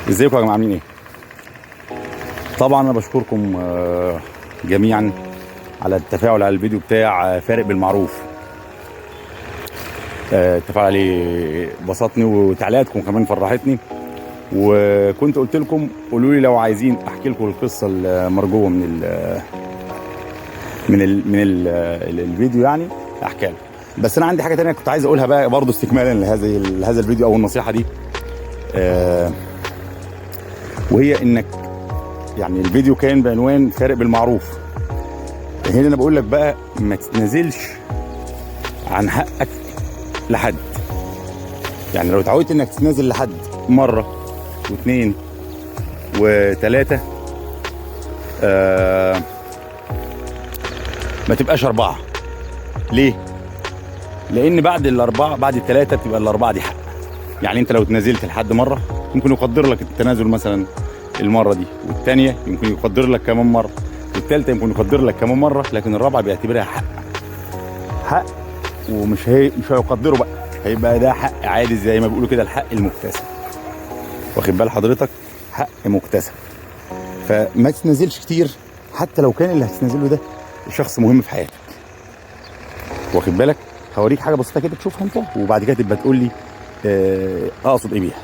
ازيكم يا جماعه، عاملين ايه؟ طبعا انا بشكركم جميعا على التفاعل على الفيديو بتاع فارق بالمعروف. التفاعل عليه بسطني وتعليقاتكم كمان فرحتني، وكنت قلت لكم قولوا لي لو عايزين احكي لكم القصه المرجوه من الفيديو، يعني احكي لكم. بس انا عندي حاجه تانية كنت عايز اقولها بقى برضه استكمالا لهذا الفيديو او النصيحه دي، وهي انك يعني الفيديو كان بعنوان فارق بالمعروف. هنا انا بقول لك بقى ما تتنازلش عن حقك لحد. يعني لو اتعودت انك تتنازل لحد مره واثنين وثلاثه، ما تبقاش اربعه. ليه؟ لان بعد الاربعه، بعد الثلاثه بتبقى الاربعه دي حق. يعني انت لو تنازلت لحد مره ممكن يقدر لك التنازل مثلا المره دي، والثانيه يمكن يقدر لك كمان مره، والثالثه يمكن يقدر لك كمان مره، لكن الرابعه بيعتبرها حق ومش مش هيقدره بقى، هيبقى ده حق عادي زي ما بيقولوا كده، الحق المكتسب. واخد بال حضرتك؟ حق مكتسب. فما تتنازلش كتير حتى لو كان اللي هتتنازله ده شخص مهم في حياتك. واخد بالك؟ هوريك حاجه بسيطه كده تشوفها انت، وبعد كده تبقى تقول لي اقصد ايه بيها.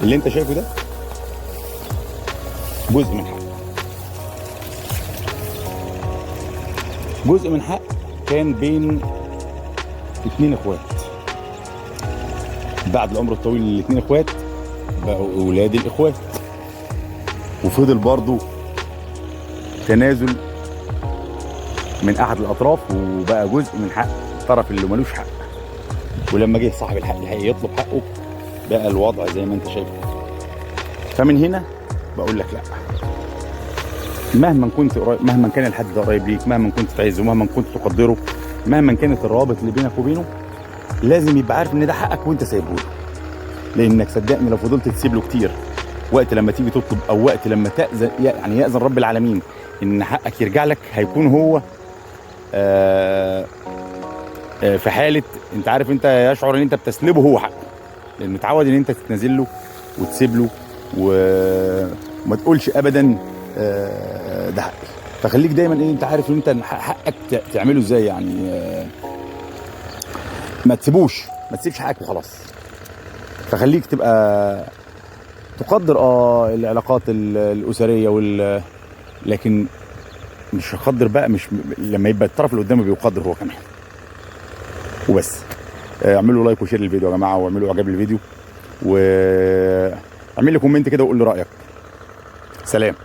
اللي انت شايفه ده جزء من حق، جزء من حق كان بين اتنين اخوات. بعد العمر الطويل الاتنين اخوات بقوا اولاد الاخوات، وفضل برضو تنازل من احد الاطراف، وبقى جزء من حق الطرف اللي ملوش حق. ولما جه صاحب الحق الحقيقي يطلب حقه بقى الوضع زي ما انت شايف. فمن هنا بقول لك لا، مهما كنت قريب، مهما كان الحد ده قريب ليك، مهما كنت تعزه، مهما كنت تقدره، مهما كانت الروابط اللي بينك وبينه، لازم يبقى عارف ان ده حقك وانت سايبه له. لانك صدقني لو فضلت تسيب له كتير، وقت لما تيجي تطلب او وقت لما تأذن، يعني يأذن رب العالمين ان حقك يرجع لك، هيكون هو في حاله انت عارف، انت يشعر ان انت بتسلبه هو حقه، لان متعود ان انت تتنازل له وتسيب له وما تقولش ابدا ده حقي. فخليك دايما ايه، انت عارف ان انت حقك تعمله ازاي، يعني ما تسيبوش، ما تسيبش حقك وخلاص. فخليك تبقى تقدر العلاقات الاسريه لكن مش هقدر بقى، مش لما يبقى الطرف اللي قدامه بيقدر هو كمان وبس. اعملوا لايك وشير للفيديو يا جماعه، واعملوا اعجاب للفيديو، واعمل لي كومنت كده وقول لي رايك. سلام.